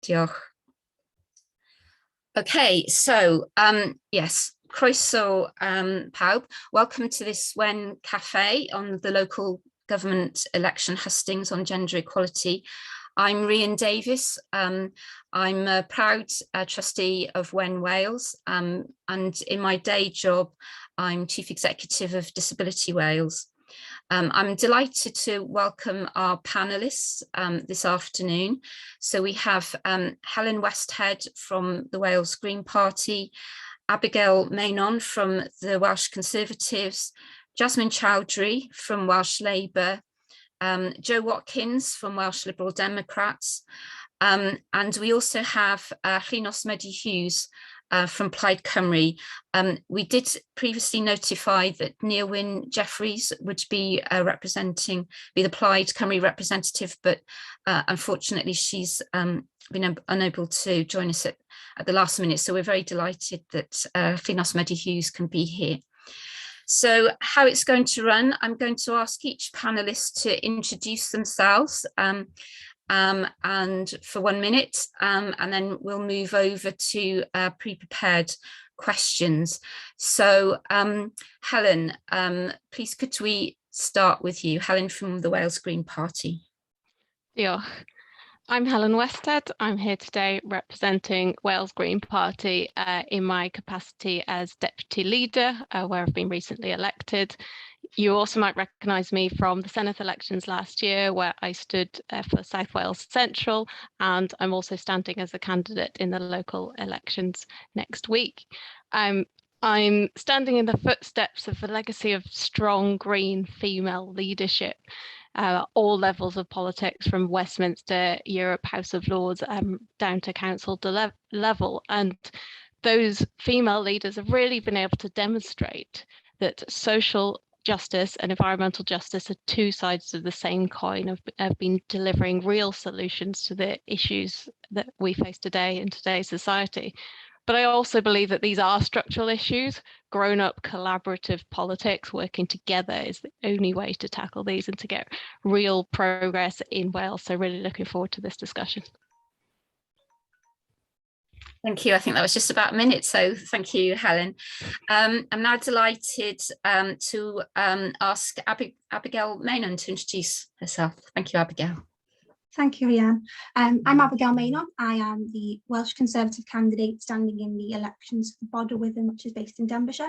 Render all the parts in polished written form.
Diolch. Okay, so yes, croeso pawb. Welcome to this Wen Cafe on the local government election hustings on gender equality. I'm Rhian Davies. I'm a proud trustee of Wen Wales, and in my day job, I'm Chief Executive of Disability Wales. I'm delighted to welcome our panellists this afternoon. So we have Helen Westhead from the Wales Green Party, Abigail Maynon from the Welsh Conservatives, Jasmin Chowdhury from Welsh Labour, Jo Watkins from Welsh Liberal Democrats, and we also have Llinos Medi Huws from Plaid Cymru. We did previously notify that Wyn Jeffries would be be the Plaid Cymru representative, but unfortunately she's been unable to join us at the last minute. So we're very delighted that Llinos Medi Huws can be here. So how it's going to run, I'm going to ask each panelist to introduce themselves and for 1 minute, and then we'll move over to pre-prepared questions. So Helen, please could we start with you? Helen from the Wales Green Party. Yeah. I'm Helen Westhead. I'm here today representing Wales Green Party in my capacity as Deputy Leader, where I've been recently elected. You also might recognise me from the Senedd elections last year, where I stood for South Wales Central, and I'm also standing as a candidate in the local elections next week. I'm standing in the footsteps of a legacy of strong Green female leadership. All levels of politics, from Westminster, Europe, House of Lords, down to council level. And those female leaders have really been able to demonstrate that social justice and environmental justice are two sides of the same coin, have been delivering real solutions to the issues that we face today in today's society. But I also believe that these are structural issues. Grown-up collaborative politics, working together, is the only way to tackle these and to get real progress in Wales. So really looking forward to this discussion. Thank you. I think that was just about a minute, so thank you, Helen. I'm now delighted to ask Abigail Maynon to introduce herself. Thank you, Abigail. Thank you, Rhian. I'm Abigail Maynon. I am the Welsh Conservative candidate standing in the elections for Bodderwydden, which is based in Denbighshire.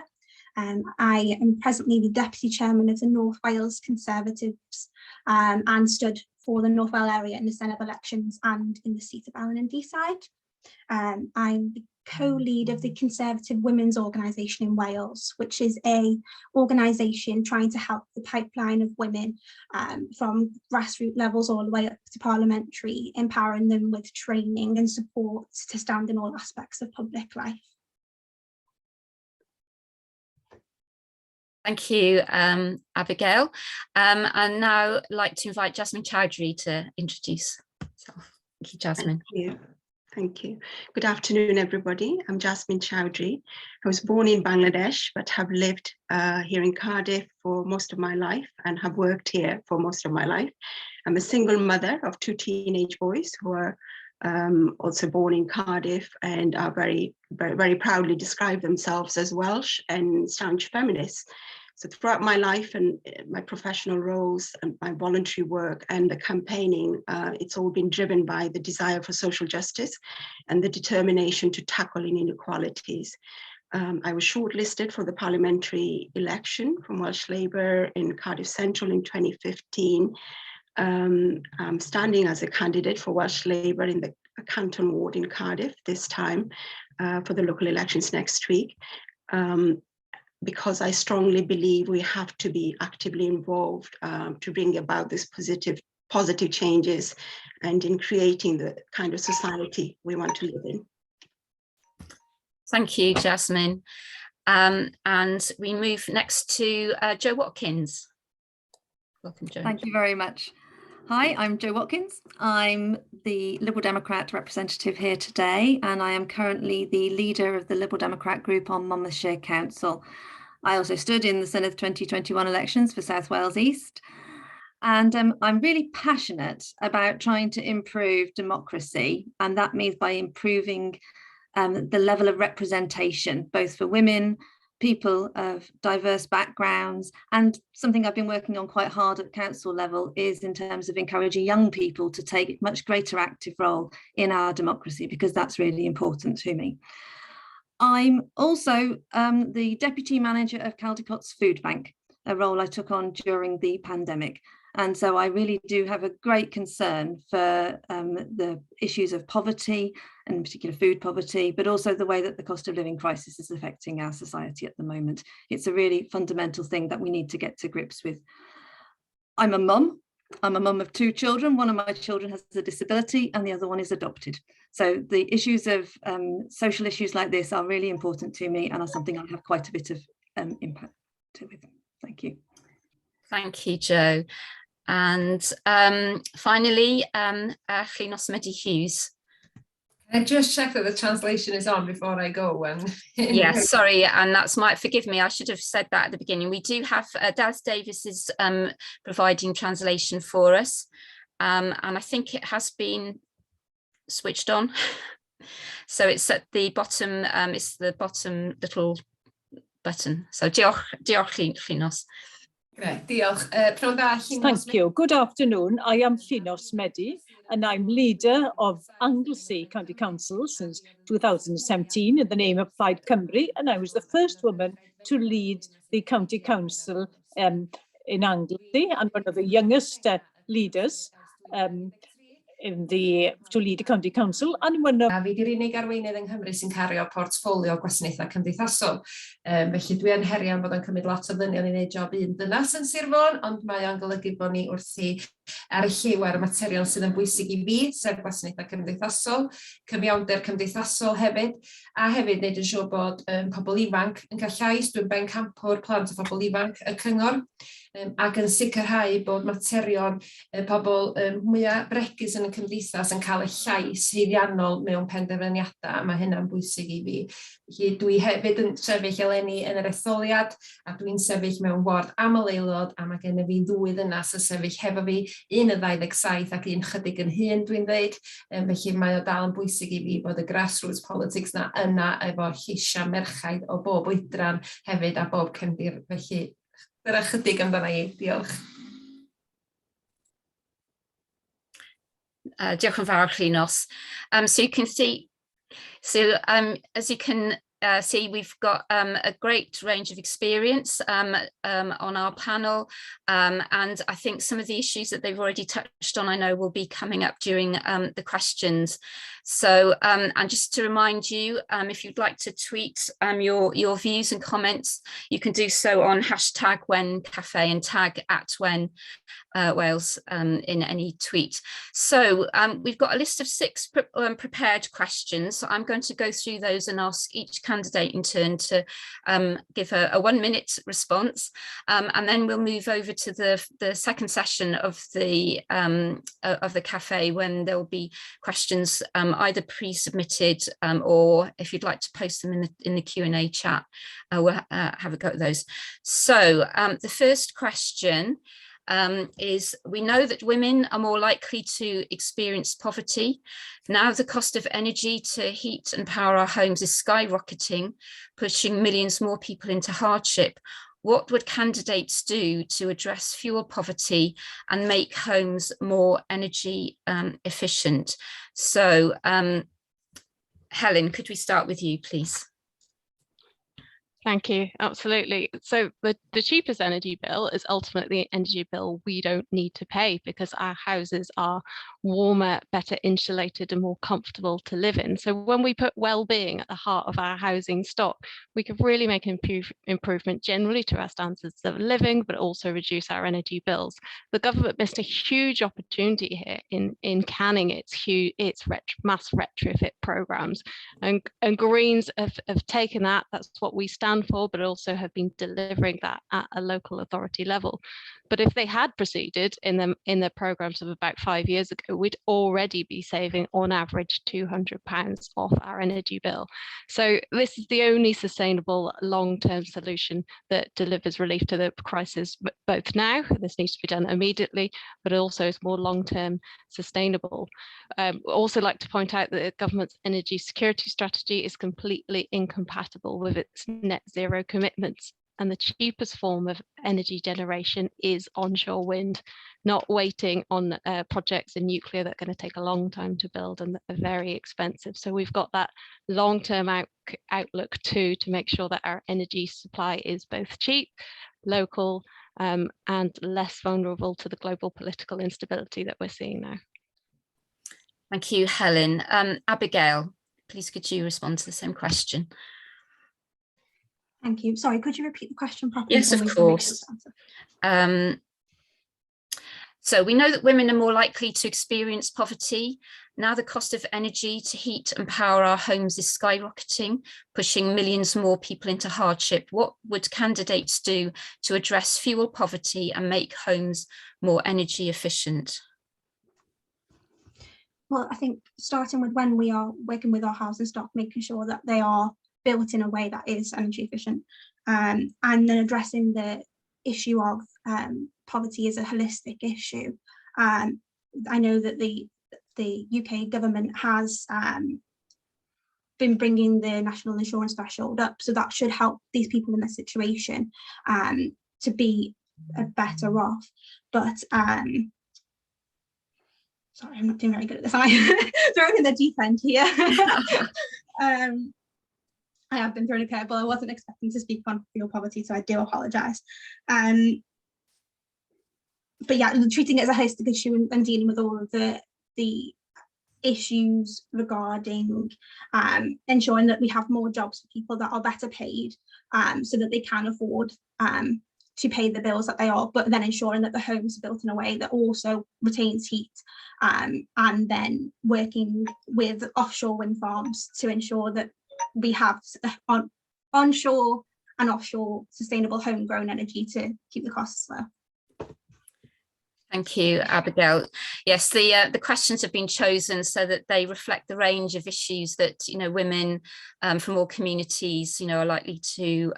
I am presently the Deputy Chairman of the North Wales Conservatives and stood for the North Wales area in the Senedd elections and in the seat of Allen and Deeside. I'm the co-lead of the Conservative Women's Organisation in Wales, which is a organisation trying to help the pipeline of women from grassroots levels all the way up to parliamentary, empowering them with training and support to stand in all aspects of public life. Thank you, Abigail. I'd now like to invite Jasmin Chowdhury to introduce herself. Thank you, Jasmin. Thank you. Thank you. Good afternoon, everybody. I'm Jasmin Chowdhury. I was born in Bangladesh, but have lived here in Cardiff for most of my life and have worked here for most of my life. I'm a single mother of 2 teenage boys who are also born in Cardiff and are very proudly describe themselves as Welsh and staunch feminists. So throughout my life and my professional roles and my voluntary work and the campaigning, it's all been driven by the desire for social justice and the determination to tackle inequalities. I was shortlisted for the parliamentary election from Welsh Labour in Cardiff Central in 2015. I'm standing as a candidate for Welsh Labour in the Canton Ward in Cardiff this time for the local elections next week. Because I strongly believe we have to be actively involved to bring about this positive changes and in creating the kind of society we want to live in. Thank you, Jasmin. And we move next to Jo Watkins. Welcome, Jo. Thank you very much. Hi, I'm Jo Watkins. I'm the Liberal Democrat representative here today, and I am currently the leader of the Liberal Democrat group on Monmouthshire Council. I also stood in the Senedd 2021 elections for South Wales East. And I'm really passionate about trying to improve democracy, and that means by improving the level of representation, both for women, people of diverse backgrounds, and something I've been working on quite hard at council level is in terms of encouraging young people to take a much greater active role in our democracy, because that's really important to me. I'm also the Deputy Manager of Caldecott's Food Bank, a role I took on during the pandemic. And so I really do have a great concern for the issues of poverty, and in particular food poverty, but also the way that the cost of living crisis is affecting our society at the moment. It's a really fundamental thing that we need to get to grips with. I'm a mum. I'm a mum of 2 children. One of my children has a disability and the other one is adopted. So the issues of social issues like this are really important to me and are something I have quite a bit of impact with. Thank you. Thank you, Jo. And finally, Llinos Medi Huws. Can I just check that the translation is on before I go? Yes, sorry, and that's forgive me, I should have said that at the beginning. We do have Davies is providing translation for us, and I think it has been switched on. So it's at the bottom, it's the bottom little button. So diolch Llinos. Thank you. Good afternoon. I am Llinos Medi, and I'm leader of Anglesey County Council since 2017 in the name of Plaid Cymru, and I was the first woman to lead the County Council in Anglesey, and one of the youngest leaders to lead a county council, and one of... A fi di'r unig arweinydd yng Nghymru sy'n cario portffolio gwasanaethau cymdeithasol. Felly dwi yn herian bod yn cymryd lot o ddynion i wneud job un dynas yn Sir Fôn, ond mae o'n golygu bod ni wrthi ar y lliw ar y materion sydd yn bwysig i fi, sef gwasanaethau cymdeithasol, cyfiawnder cymdeithasol hefyd, a hefyd wneud yn siŵr bod pobl ifanc yn cael llais. Dwi'n bencampwr plant a phobl ifanc y cyngor, ac yn sicrhau bod materion pobl mwyaf bregus yn y cymdeithas yn cael y llais haeddiannol mewn penderfyniadau. Mae hynna'n bwysig i fi. Felly dwi hefyd yn sefyll eleni yn yr etholiad, a dwi'n sefyll mewn ward aml aelod, a mae gen i fi 2 ddynas yn sefyll hefo fi, un yn 27 ac un chydig yn hyn, dwi'n dweud. Felly mae o dal yn bwysig i fi bod y grassroots politics yna efo lleisia merchaid o bob oedran hefyd a bob cefndir. Felly dyna chydig amdana i. Diolch. Diolch yn fawr, Llinos. So you can see, as you can see, we've got a great range of experience on our panel, and I think some of the issues that they've already touched on, I know, will be coming up during the questions. So, and just to remind you, if you'd like to tweet your views and comments, you can do so on #WhenCafe and tag @WhenWales in any tweet. So we've got a list of 6 prepared questions. So I'm going to go through those and ask each candidate in turn to give a 1-minute response, and then we'll move over to the second session of the cafe, when there will be questions either pre-submitted or if you'd like to post them in the Q&A chat, we'll have a go at those. So the first question is, we know that women are more likely to experience poverty. Now the cost of energy to heat and power our homes is skyrocketing, pushing millions more people into hardship. What would candidates do to address fuel poverty and make homes more energy efficient? So, Helen, could we start with you, please? Thank you. Absolutely. So the cheapest energy bill is ultimately an energy bill we don't need to pay, because our houses are warmer, better insulated and more comfortable to live in. So when we put well-being at the heart of our housing stock, we could really make an improvement generally to our standards of living, but also reduce our energy bills. The government missed a huge opportunity here in canning its mass retrofit programs, and Greens have taken that. That's what we stand planned for, but also have been delivering that at a local authority level. But if they had proceeded in the programmes of about 5 years ago, we'd already be saving on average £200 off our energy bill. So this is the only sustainable long-term solution that delivers relief to the crisis, both now, this needs to be done immediately, but also is more long-term sustainable. Also like to point out that the government's energy security strategy is completely incompatible with its net zero commitments. And the cheapest form of energy generation is onshore wind, not waiting on projects in nuclear that are going to take a long time to build and are very expensive. So we've got that long-term outlook too, to make sure that our energy supply is both cheap, local, and less vulnerable to the global political instability that we're seeing now. Thank you, Helen. Abigail, please could you respond to the same question? Thank you. Sorry, could you repeat the question properly? Yes, of course. So we know that women are more likely to experience poverty. Now the cost of energy to heat and power our homes is skyrocketing, pushing millions more people into hardship. What would candidates do to address fuel poverty and make homes more energy efficient? Well, I think starting with when we are working with our housing stock, making sure that they are built in a way that is energy efficient, and then addressing the issue of poverty as a holistic issue. I know that the UK government has been bringing the national insurance threshold up, so that should help these people in this situation to be better off. But sorry, I'm not doing very good at this. I'm throwing in the deep end here. I have been thrown a curveball. I wasn't expecting to speak on fuel poverty, so I do apologise. But yeah, treating it as a holistic issue and dealing with all of the issues regarding ensuring that we have more jobs for people that are better paid, so that they can afford to pay the bills that they are, but then ensuring that the homes are built in a way that also retains heat, and then working with offshore wind farms to ensure that we have onshore and offshore sustainable homegrown energy to keep the costs low. Thank you, Abigail. Yes, the questions have been chosen so that they reflect the range of issues that women from all communities are likely to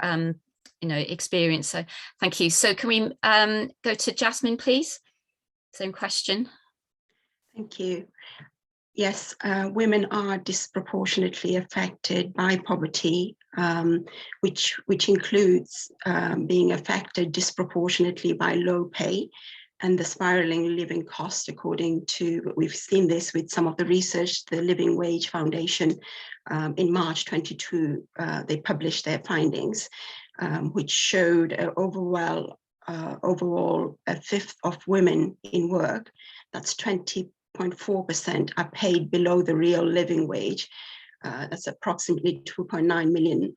experience. So thank you. So can we go to Jasmin, please? Same question. Thank you. Yes, women are disproportionately affected by poverty, which includes being affected disproportionately by low pay and the spiraling living cost, according to, we've seen this with some of the research, the Living Wage Foundation in March 22, they published their findings, which showed overall a fifth of women in work, that's 20.4%, are paid below the real living wage. That's approximately 2.9 million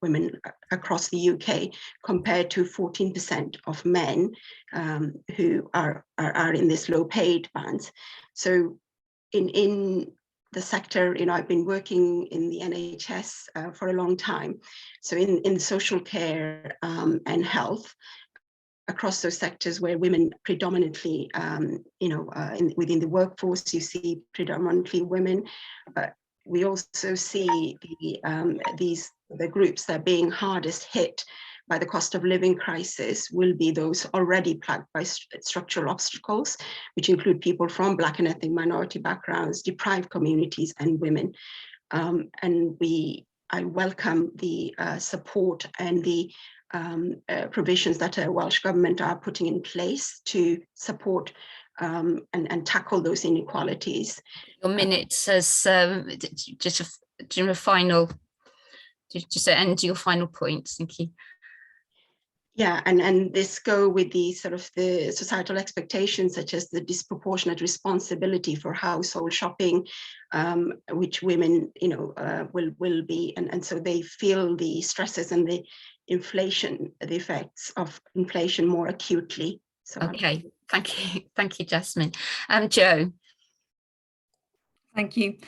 women across the UK, compared to 14% of men who are in this low paid band. So in the sector, I've been working in the NHS for a long time. So in social care and health, across those sectors where women predominantly, within the workforce, you see predominantly women. We also see the groups that are being hardest hit by the cost of living crisis will be those already plagued by structural obstacles, which include people from Black and ethnic minority backgrounds, deprived communities, and women. I welcome the support and the provisions that the Welsh government are putting in place to support and tackle those inequalities. Your minute says just a final, just to end your final point. Thank you. Yeah, and this go with the sort of the societal expectations, such as the disproportionate responsibility for household shopping, which women, will be, and so they feel the stresses and the effects of inflation more acutely. So okay, thank you, Jasmin. Jo. Thank you.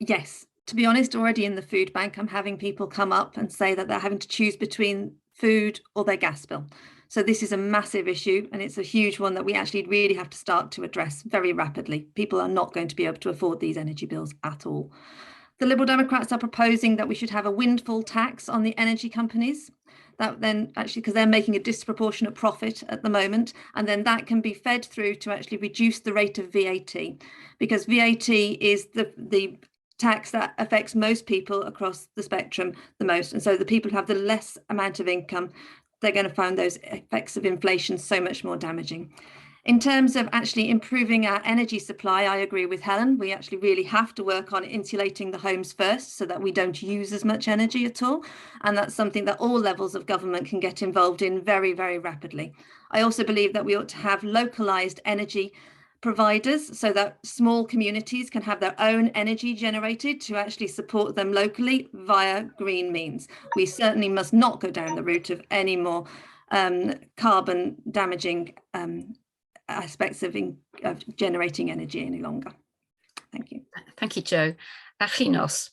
Yes, to be honest, already in the food bank, I'm having people come up and say that they're having to choose between food or their gas bill. So this is a massive issue, and it's a huge one that we actually really have to start to address very rapidly. People are not going to be able to afford these energy bills at all. The Liberal Democrats are proposing that we should have a windfall tax on the energy companies. That then actually, because they're making a disproportionate profit at the moment, and then that can be fed through to actually reduce the rate of VAT, because VAT is the tax that affects most people across the spectrum the most. And so the people who have the less amount of income, they're going to find those effects of inflation so much more damaging. In terms of actually improving our energy supply, I agree with Helen. We actually really have to work on insulating the homes first so that we don't use as much energy at all. And that's something that all levels of government can get involved in very, very rapidly. I also believe that we ought to have localised energy providers so that small communities can have their own energy generated to actually support them locally via green means. We certainly must not go down the route of any more carbon damaging aspects of generating energy any longer. Thank you. Thank you, Jo. Llinos.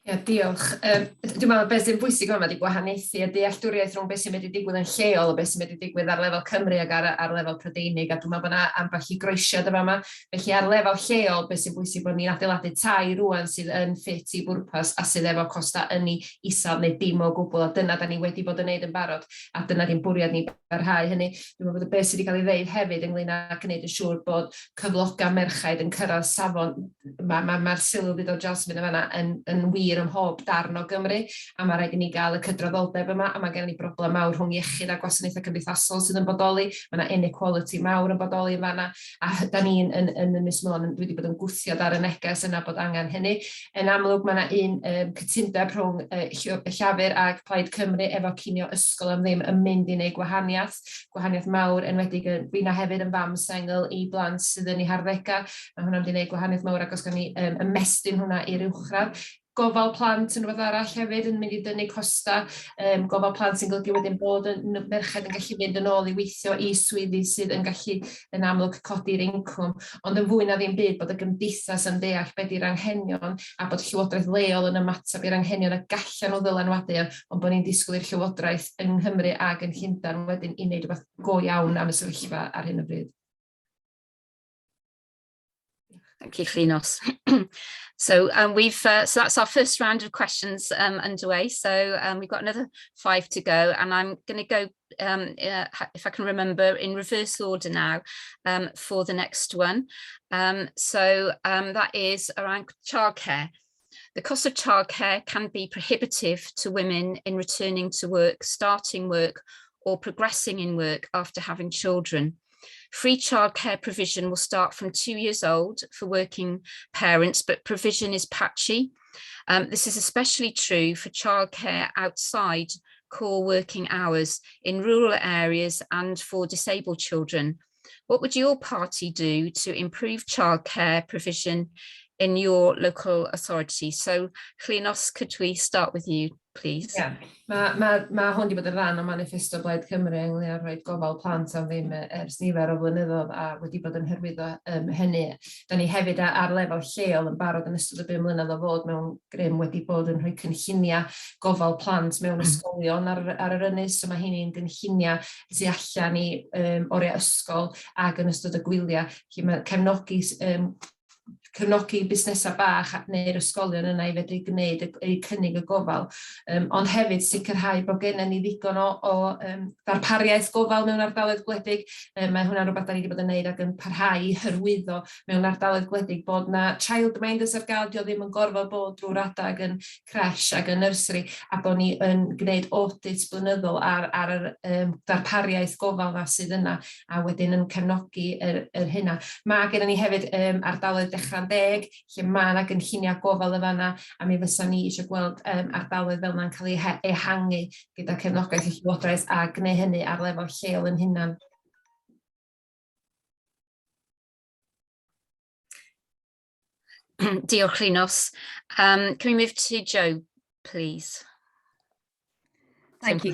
Ie, diolch. Dwi'n meddwl beth sy'n bwysig yma di gwahaniaethu a dealltwriaeth rhwng beth sy'n mynd i digwydd yn lleol a beth sy'n mynd i digwydd ar lefel Cymru ac ar lefel Prydeinig, a dwi'n meddwl bod yna ambell i groesiad yma. Felly ar lefel lleol, beth sy'n bwysig bod ni'n adeiladu tai rwan sydd yn ffit i bwrpas a sydd efo costa yn ei isal neu dim o gwbl, a dyna da ni wedi bod yn neud yn barod, a dyna di'n bwriad ni barhau hynny. Dwi'n meddwl bod beth sydd wedi cael ei ddeud hefyd ynglyn â gwneud yn siŵr bod cyfloga merchaid yn cyrraedd safon. Mae'r sylw fydd o Jasmin yn fanna yn wir ym mhob darn o Gymru, a mae rhaid i ni gael y cydraddoldeb yma, a mae gen ni broblem mawr rhwng iechyd a gwasanaethau cymdeithasol sydd yn bodoli. Mae yna inequality mawr yn bodoli yn fanna, a da ni'n yn Ynys Môn, dwi wedi bod yn gwthio ar y neges yna bod angen hynny. Yn amlwg, mae yna un cytundeb rhwng Llafur ac Plaid Cymru efo cinio ysgol am ddim yn mynd i wneud gwahaniaeth mawr, enwedig fyna hefyd yn fam sengl i blant sydd yn eu harddega. Mae hwnna'n mynd i wneud gwahaniaeth mawr ac os gan ni ymestyn hwnna i'r uwchradd. Gofal plant yn rhywbeth arall hefyd yn mynd i dynnu costa. Gofal plant sy'n golygu wedyn bod merched yn gallu mynd yn ôl i weithio i swyddi sydd yn gallu yn amlwg codi'r incwm. Ond yn fwy na ddim byd bod y gymdeithas yn deall beth yw'r anghenion a bod llywodraeth leol yn ymateb i'r anghenion a gallan o ddylanwadu, ond bod ni'n disgwyl i'r llywodraeth yng Nghymru ac yn Llundain wedyn i wneud rhywbeth go iawn am y sefyllfa ar hyn o bryd. Thank you, Llinos. So so that's our first round of questions underway. So we've got another 5 to go, and I'm going to go, if I can remember, in reverse order now for the next one. So that is around childcare. The cost of childcare can be prohibitive to women in returning to work, starting work, or progressing in work after having children. Free childcare provision will start from 2 years old for working parents, but provision is patchy. This is especially true for childcare outside core working hours in rural areas and for disabled children. What would your party do to improve childcare provision in your local authority? So, Llinos, could we start with you, please? Yeah. Mae hwn wedi bod yn rhan o manifesto Plaid Cymru ynglŷn â rhoi gofal plant am ddim ers nifer o flynyddoedd a wedi bod yn hyrwyddo hynny. Da ni hefyd ar lefel lleol yn barod yn ystod y 5 mlynedd o fod mewn grym wedi bod yn rhoi cynlluniau gofal plant mewn ysgolion ar yr ynys. So mae hynny'n gynlluniau sydd allan i oriau ysgol ac yn ystod y gwyliau. Mae cefnogi busnesau bach neu'r ysgolion yna i fedru gwneud eu cynnig y gofal, ond hefyd sicrhau bod gennym ni ddigon o ddarpariaeth gofal mewn ardaloedd gwledig. Mae hwnna'n rhywbeth da ni wedi bod yn gwneud ac yn parhau i hyrwyddo mewn ardaloedd gwledig bod na childminders ar gael, dio ddim yn gorfod bod drwy'r adag yn creche ac yn nursery, a bod ni yn gwneud audits blynyddol ar yr darpariaeth gofal na sydd yna a wedyn yn cefnogi yr hynna. Mae gennym ni hefyd ardaloedd dechrau'n 10, lle mae yna gynlluniau gofal y fanna, a mi fysa ni eisiau gweld ardaloedd fel yna'n cael ei ehangu gyda cefnogaeth y llywodraeth a gwneud hynny ar lefel lleol yn hunan. Diolch, Llinos. Can we move to Jo, please? Thank you.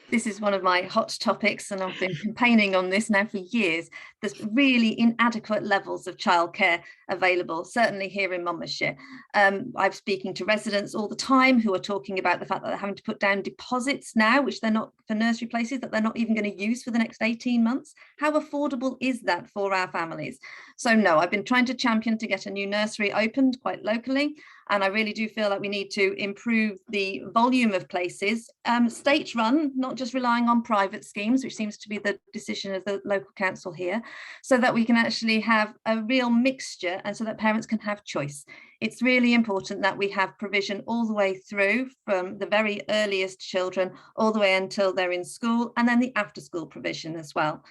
This is one of my hot topics, and I've been campaigning on this now for years. There's really inadequate levels of childcare available, certainly here in Monmouthshire. I'm speaking to residents all the time who are talking about the fact that they're having to put down deposits now, which they're not, for nursery places, that they're not even going to use for the next 18 months. How affordable is that for our families? So no, I've been trying to champion to get a new nursery opened quite locally. And I really do feel that we need to improve the volume of places, state run, not just relying on private schemes, which seems to be the decision of the local council here, so that we can actually have a real mixture and so that parents can have choice. It's really important that we have provision all the way through, from the very earliest children all the way until they're in school, and then the after school provision as well.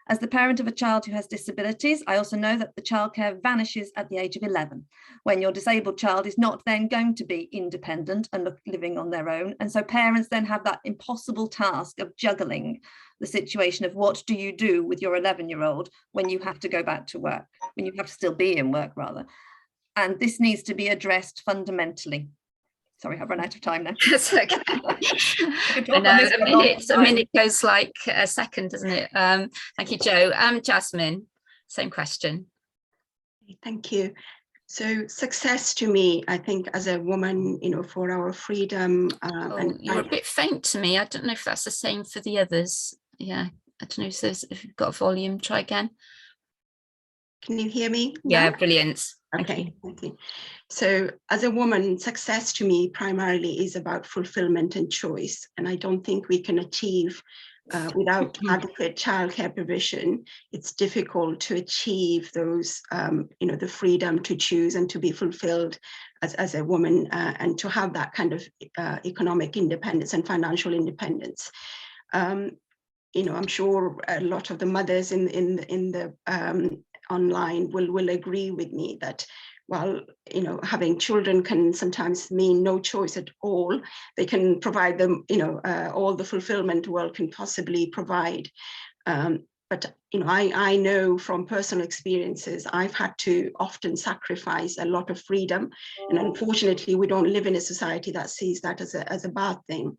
As the parent of a child who has disabilities, I also know that the childcare vanishes at the age of 11, when your disabled child is not then going to be independent and living on their own. And so parents then have that impossible task of juggling the situation of what do you do with your 11-year-old when you have to go back to work, when you have to still be in work rather. And this needs to be addressed fundamentally. Sorry, I've run out of time now. That's okay. I know, a minute goes like a second, doesn't it? Thank you, Joe. Jasmin, same question. Thank you. So success to me, I think, as a woman, you know, for our freedom. And you're a bit faint to me. I don't know if that's the same for the others. Yeah, I don't know if you've got volume. Try again. Can you hear me? Yeah, brilliant. Okay, thank you. So as a woman, success to me primarily is about fulfillment and choice. And I don't think we can achieve without adequate childcare provision. It's difficult to achieve those, you know, the freedom to choose and to be fulfilled as a woman and to have that kind of economic independence and financial independence. You know, I'm sure a lot of the mothers in the online will agree with me that, well, you know, having children can sometimes mean no choice at all. They can provide them, you know, all the fulfillment the world can possibly provide. But, you know, I know from personal experiences, I've had to often sacrifice a lot of freedom. And unfortunately, we don't live in a society that sees that as a bad thing.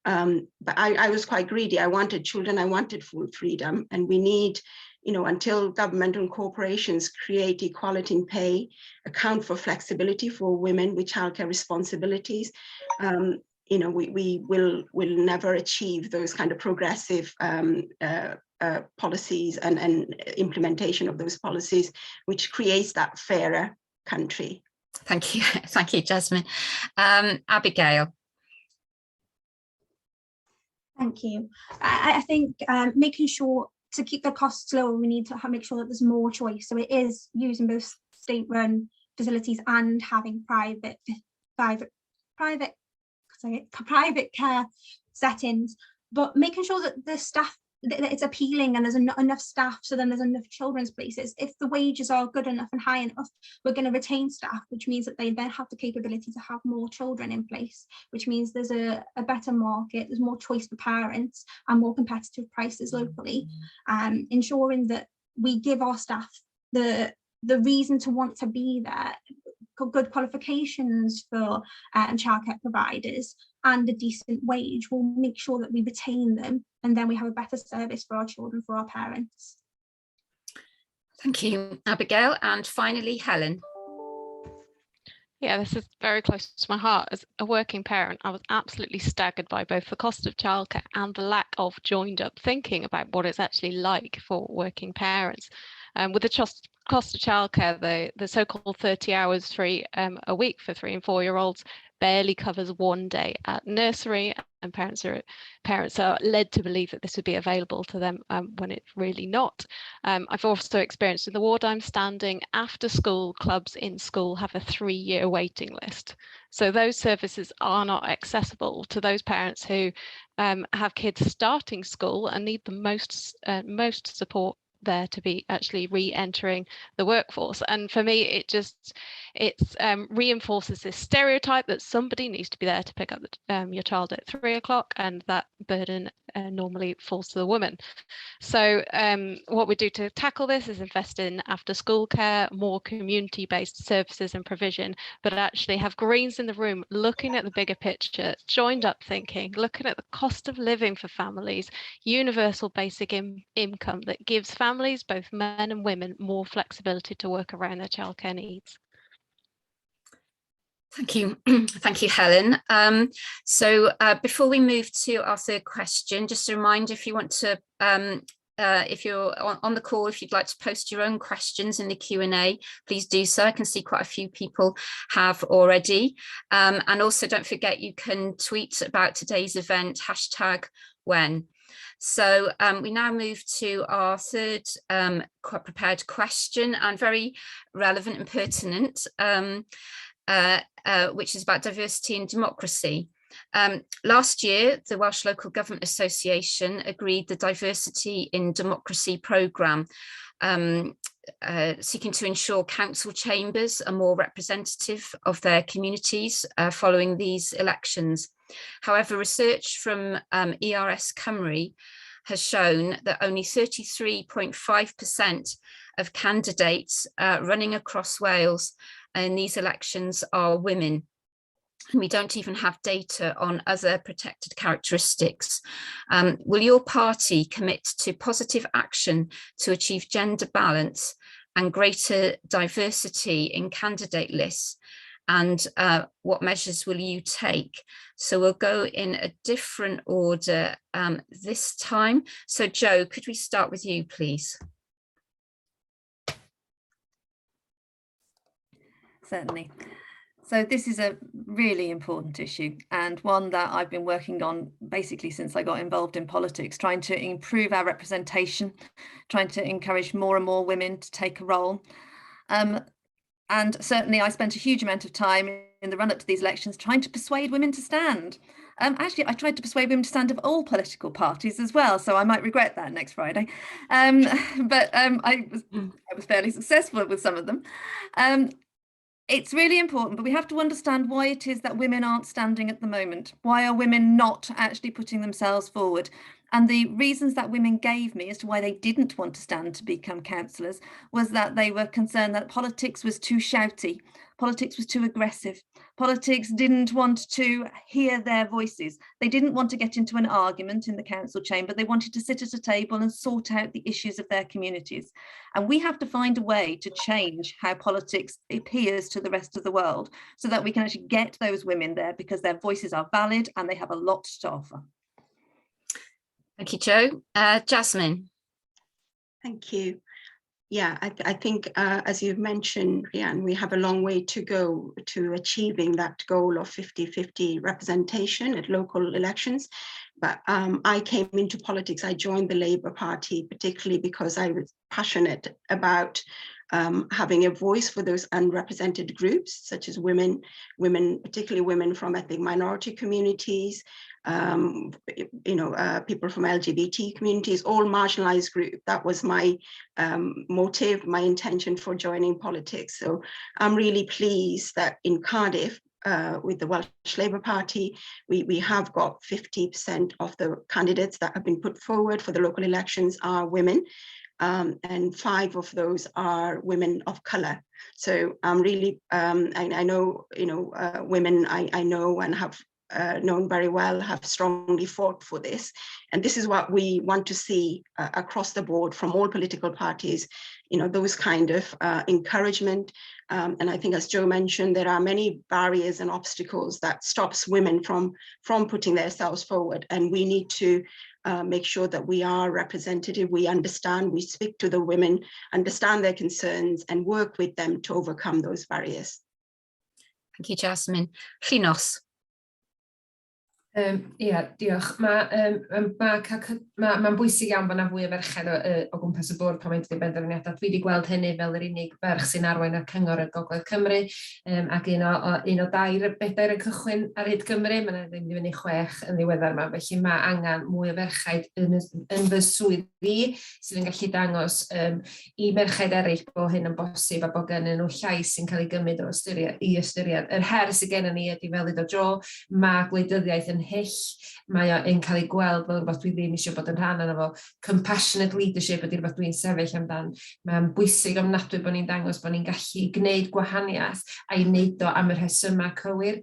But I was quite greedy. I wanted children, I wanted full freedom, and we need, you know, until government and corporations create equality in pay, account for flexibility for women with childcare responsibilities, you know, we will never achieve those kind of progressive policies and implementation of those policies, which creates that fairer country. Thank you, Jasmin. Abigail. Thank you. I think making sure to keep the costs low, we need to make sure that there's more choice. So it is using both state-run facilities and having private care settings, but making sure that the staff, that it's appealing and there's enough staff, so then there's enough children's places. If the wages are good enough and high enough, we're going to retain staff, which means that they then have the capability to have more children in place, which means there's a better market, there's more choice for parents and more competitive prices locally, ensuring that we give our staff the reason to want to be there, good qualifications for childcare providers and a decent wage will make sure that we retain them, and then we have a better service for our children, for our parents. Thank you, Abigail. And finally, Helen. Yeah, this is very close to my heart. As a working parent, I was absolutely staggered by both the cost of childcare and the lack of joined up thinking about what it's actually like for working parents. With the cost of childcare, the so-called 30 hours free a week for 3 and 4-year-olds barely covers one day at nursery, and parents are led to believe that this would be available to them when it's really not. I've also experienced in the ward I'm standing, after school clubs in school have a 3-year waiting list. So those services are not accessible to those parents who have kids starting school and need the most support there to be actually re-entering the workforce. And for me, it reinforces this stereotype that somebody needs to be there to pick up your child at 3 o'clock, and that burden normally falls to the woman. So what we do to tackle this is invest in after school care, more community-based services and provision, but actually have Greens in the room looking at the bigger picture, joined up thinking, looking at the cost of living for families, universal basic income that gives families, both men and women, more flexibility to work around their childcare needs. Thank you. Thank you, Helen. So before we move to our third question, just a reminder, if you want to, if you're on the call, if you'd like to post your own questions in the Q&A, please do so. I can see quite a few people have already. And also don't forget, you can tweet about today's event, #when. So we now move to our third prepared question, and very relevant and pertinent, which is about diversity and democracy. Last year, the Welsh Local Government Association agreed the Diversity in Democracy programme, seeking to ensure council chambers are more representative of their communities following these elections. However, research from ERS Cymru has shown that only 33.5% of candidates running across Wales in these elections are women. And we don't even have data on other protected characteristics. Will your party commit to positive action to achieve gender balance and greater diversity in candidate lists? And what measures will you take? So we'll go in a different order this time. So Jo, could we start with you, please? Certainly. So this is a really important issue, and one that I've been working on basically since I got involved in politics, trying to improve our representation, trying to encourage more and more women to take a role. And certainly I spent a huge amount of time in the run-up to these elections trying to persuade women to stand. Actually, I tried to persuade women to stand of all political parties as well, so I might regret that next Friday. But I was fairly successful with some of them. It's really important, but we have to understand why it is that women aren't standing at the moment. Why are women not actually putting themselves forward? And the reasons that women gave me as to why they didn't want to stand to become councillors was that they were concerned that politics was too shouty, politics was too aggressive, politics didn't want to hear their voices. They didn't want to get into an argument in the council chamber. They wanted to sit at a table and sort out the issues of their communities. And we have to find a way to change how politics appears to the rest of the world so that we can actually get those women there, because their voices are valid and they have a lot to offer. Thank you, Jo. Jasmin. Thank you. Yeah, I think, as you've mentioned, Rhian, we have a long way to go to achieving that goal of 50-50 representation at local elections. But I came into politics, I joined the Labour Party, particularly because I was passionate about having a voice for those unrepresented groups, such as women, particularly women from ethnic minority communities, people from LGBT communities, all marginalized groups. That was my motive, my intention for joining politics. So I'm really pleased that in Cardiff, with the Welsh Labour Party, we have got 50% of the candidates that have been put forward for the local elections are women. And 5 of those are women of colour. So I'm really, I know, women I know and have known very well have strongly fought for this. And this is what we want to see across the board from all political parties, those kind of encouragement. And I think, as Jo mentioned, there are many barriers and obstacles that stops women from putting themselves forward. And we need to make sure that we are representative, we understand, we speak to the women, understand their concerns and work with them to overcome those barriers. Thank you, Jasmin. Llinos. Diolch. Mae'n bwysig iawn bod yna fwy o ferched o gwmpas y bwrdd pan mae'n dod i benderfyniadau. Dwi wedi gweld hynny fel yr unig ferch sy'n arwain ar cyngor y Gogledd Cymru, ac un o bedair yn cychwyn ar hyd Cymru, mae'n ddim wedi fyny 6 yn ddiweddar yma, felly mae angen mwy o ferchaid yn fy swyddi sydd yn gallu dangos i merchaid eraill bod hyn yn bosib a bod gennyn nhw llais sy'n cael ei gymryd i ystyried. Yr her sydd gennym ni ydy fel iddo Joe, mae gwleidyddiaeth yn hyll, mae o'n cael ei gweld fel rhywbeth dwi ddim eisiau bod yn rhan yna fo. Compassionate leadership ydy rhywbeth dwi'n sefyll amdan. Mae'n bwysig ofnadwy bod ni'n dangos bod ni'n gallu gwneud gwahaniaeth a'i wneud o am y rhesymau cywir.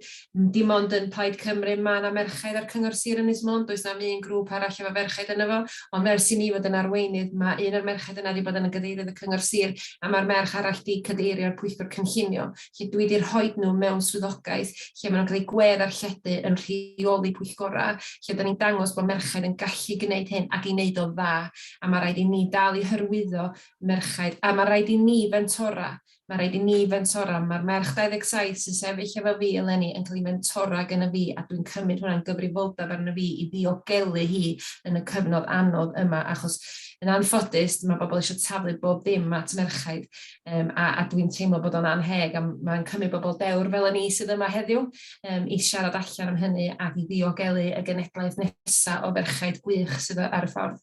Dim ond yn Plaid Cymru mae yna merchaid ar cyngor sir Ynys Môn, does na un grŵp arall efo ferchaid yna fo, ond ers i ni fod yn arweinydd, mae un o'r merchaid yna wedi bod yn y gadeirydd y cyngor sir, a mae'r merch arall wedi cadeirio'r pwyllgor cynllunio. Lle dwi wedi rhoi nhw mewn swyddogaeth, lle maen nhw'n cael ei gweddarlledu yn rheoli pwyllgorau, lle da ni'n dangos bod merchaid yn gallu gwneud hyn ac i wneud o dda, a mae rhaid i ni dal i hyrwyddo merchaid, a mae rhaid i ni fentora. Mae'r merch 27 sy'n sefyll efo fi eleni yn cael ei mentora gyda fi, a dwi'n cymryd hwnna'n gyfrifoldeb arno fi i ddiogelu hi yn y cyfnod anodd yma, achos yn anffodus mae bobl eisiau taflu bob dim at merchaid, a dwi'n teimlo bod o'n anheg, a mae'n cymryd bobl dewr fel ni sydd yma heddiw i siarad allan am hynny ac i ddiogelu y genedlaeth nesaf o ferchaid gwych sydd ar y ffordd.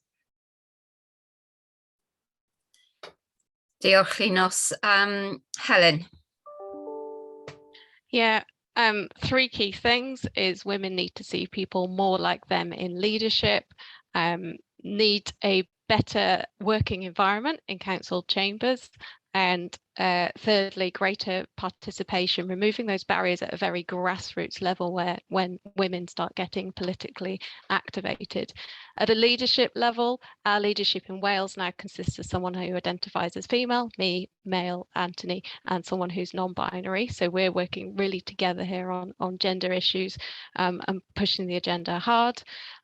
Diolch, Llinos. Helen. Yeah, 3 key things is women need to see people more like them in leadership, need a better working environment in council chambers, and thirdly, greater participation, removing those barriers at a very grassroots level when women start getting politically activated. At a leadership level, our leadership in Wales now consists of someone who identifies as female, me, male, Anthony, and someone who's non-binary. So we're working really together here on gender issues and pushing the agenda hard.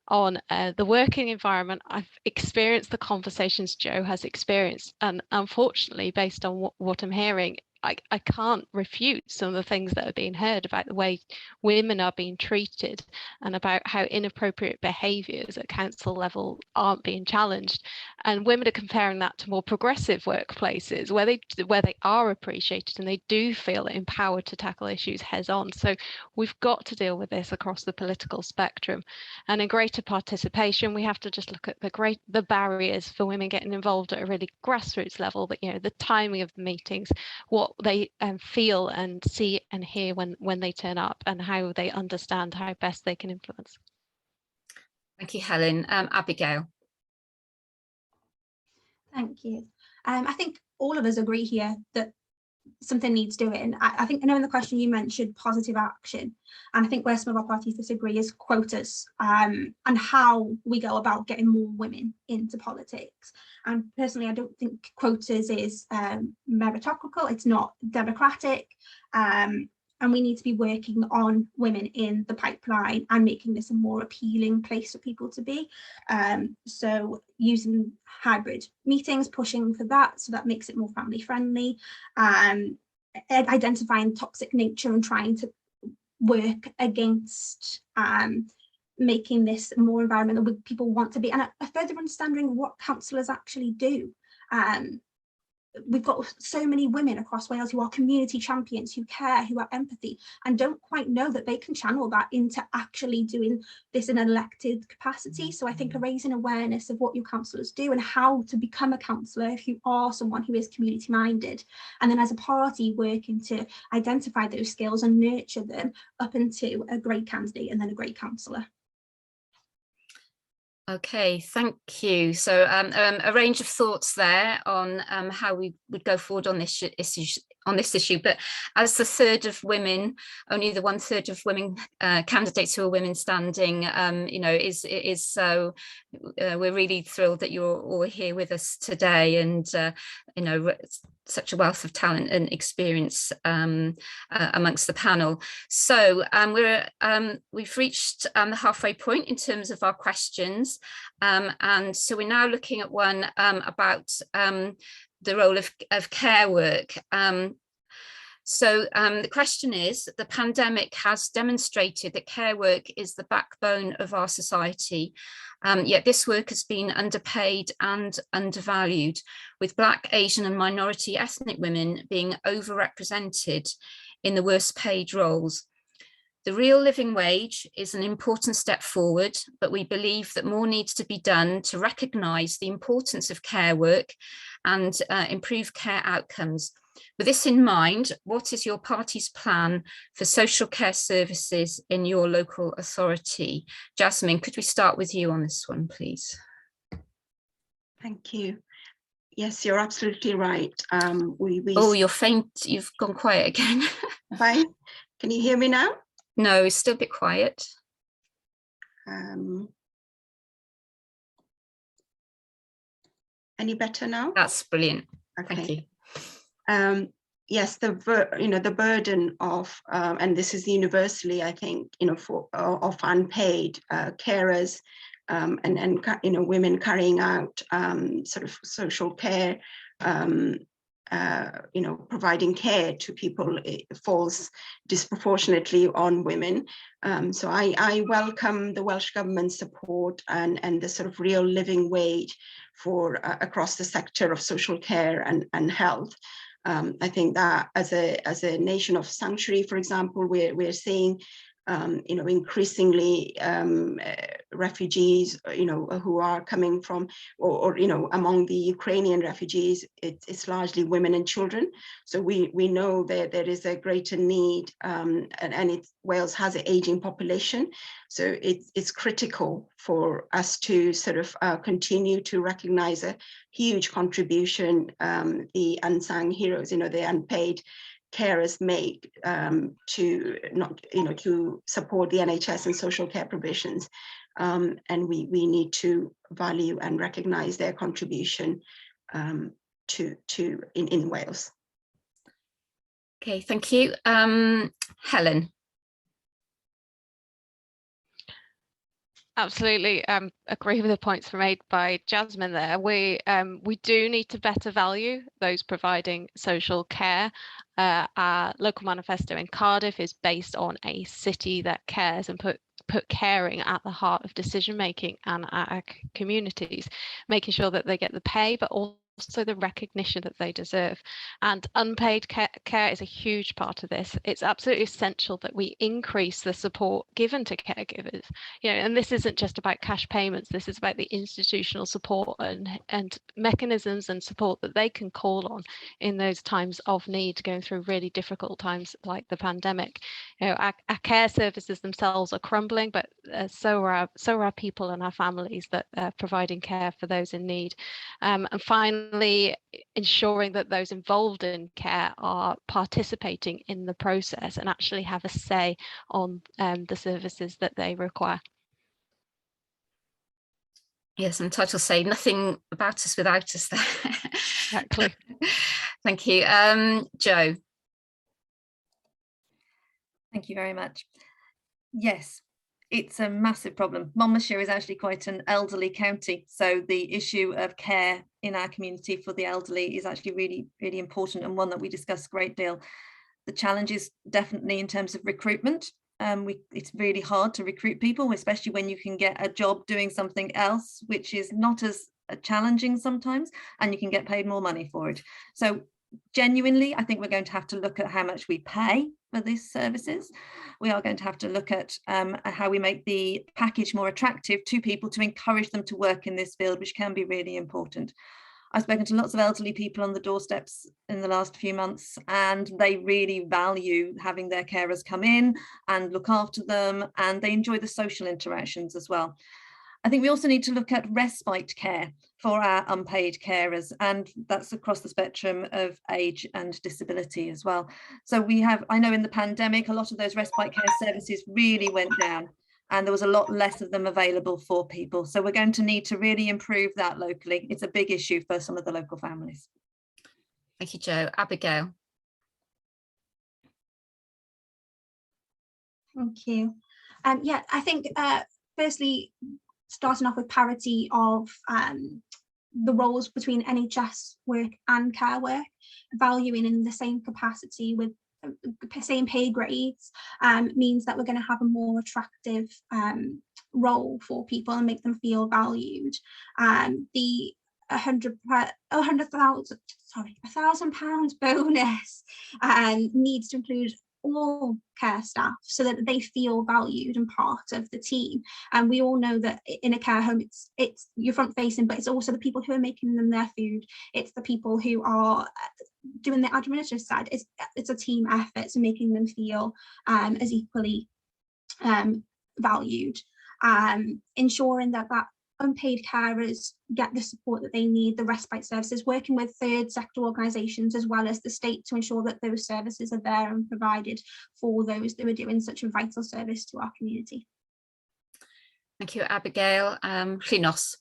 On the working environment, I've experienced the conversations Joe has experienced, and unfortunately, based on what I'm hearing, I can't refute some of the things that are being heard about the way women are being treated and about how inappropriate behaviours at council level aren't being challenged. And women are comparing that to more progressive workplaces where they are appreciated and they do feel empowered to tackle issues head on. So we've got to deal with this across the political spectrum. And in greater participation, we have to just look at the barriers for women getting involved at a really grassroots level, but the timing of the meetings, what they feel and see and hear when they turn up, and how they understand how best they can influence. Thank you, Helen. Abigail. Thank you. I think all of us agree here that something needs doing. I think, I know in the question you mentioned positive action, and I think where some of our parties disagree is quotas, and how we go about getting more women into politics. And personally, I don't think quotas is meritocratic, it's not democratic, and we need to be working on women in the pipeline and making this a more appealing place for people to be. So using hybrid meetings, pushing for that, so that makes it more family friendly, identifying toxic nature and trying to work against making this a more environment that people want to be, and a further understanding of what councillors actually do. We've got so many women across Wales who are community champions, who care, who have empathy, and don't quite know that they can channel that into actually doing this in an elected capacity. So I think raising awareness of what your councillors do and how to become a councillor if you are someone who is community minded, and then as a party working to identify those skills and nurture them up into a great candidate and then a great councillor. Okay, thank you. So a range of thoughts there on how we would go forward on this issue, but as the third of women, only the 1/3 of women candidates who are women standing, is so we're really thrilled that you're all here with us today, and such a wealth of talent and experience amongst the panel. So we've reached the halfway point in terms of our questions, and so we're now looking at one about the role of care work. So the question is, the pandemic has demonstrated that care work is the backbone of our society, yet this work has been underpaid and undervalued, with Black, Asian and minority ethnic women being overrepresented in the worst paid roles. The real living wage is an important step forward, but we believe that more needs to be done to recognise the importance of care work and improve care outcomes. With this in mind, what is your party's plan for social care services in your local authority? Jasmin, could we start with you on this one, please? Thank you. Yes, you're absolutely right. Oh, you're faint. You've gone quiet again. Fine. Can you hear me now? No, it's still a bit quiet. Any better now? That's brilliant. Okay. Thank you. Yes, the burden of, and this is universally, I think, of unpaid carers and women carrying out sort of social care, providing care to people, it falls disproportionately on women. So I welcome the Welsh Government's support and the sort of real living wage for across the sector of social care and health. I think that as a nation of sanctuary, for example, we're seeing increasingly refugees, who are coming from, or among the Ukrainian refugees, it's largely women and children. So we know that there is a greater need, and Wales has an aging population. So it's critical for us to sort of continue to recognise a huge contribution the unsung heroes, the unpaid carers make to support the NHS and social care provisions, and we need to value and recognise their contribution in Wales. Okay, thank you. Helen. Absolutely, agree with the points made by Jasmin there. We do need to better value those providing social care. Our local manifesto in Cardiff is based on a city that cares and put caring at the heart of decision making and our communities, making sure that they get the pay, but also the recognition that they deserve. And unpaid care is a huge part of this. It's absolutely essential that we increase the support given to caregivers. And this isn't just about cash payments. This is about the institutional support and mechanisms and support that they can call on in those times of need, going through really difficult times like the pandemic. Our care services themselves are crumbling, but so are our people and our families that are providing care for those in need. And finally, ensuring that those involved in care are participating in the process and actually have a say on the services that they require. Yes, I'm entitled to say nothing about us without us there. Exactly. Thank you. Jo. Thank you very much. Yes, it's a massive problem. Monmouthshire is actually quite an elderly county, so the issue of care in our community for the elderly is actually really, really important, and one that we discuss a great deal. The challenge is definitely in terms of recruitment. It's really hard to recruit people, especially when you can get a job doing something else, which is not as challenging sometimes, and you can get paid more money for it. So genuinely, I think we're going to have to look at how much we pay for these services. We are going to have to look at how we make the package more attractive to people to encourage them to work in this field, which can be really important. I've spoken to lots of elderly people on the doorsteps in the last few months, and they really value having their carers come in and look after them, and they enjoy the social interactions as well. I think we also need to look at respite care for our unpaid carers, and that's across the spectrum of age and disability as well. So I know in the pandemic, a lot of those respite care services really went down, and there was a lot less of them available for people. So we're going to need to really improve that locally. It's a big issue for some of the local families. Thank you, Jo. Abigail. Thank you. Yeah, I think firstly, starting off with parity of the roles between NHS work and care work, valuing in the same capacity with same pay grades means that we're going to have a more attractive role for people and make them feel valued. The £1,000 bonus needs to include all care staff so that they feel valued and part of the team. And we all know that in a care home, it's you're front facing, but it's also the people who are making them their food. It's the people who are doing the administrative side. It's a team effort, so making them feel as equally valued. Ensuring that unpaid carers get the support that they need, the respite services, working with third sector organisations as well as the state to ensure that those services are there and provided for those that are doing such a vital service to our community. Thank you, Abigail. Llinos.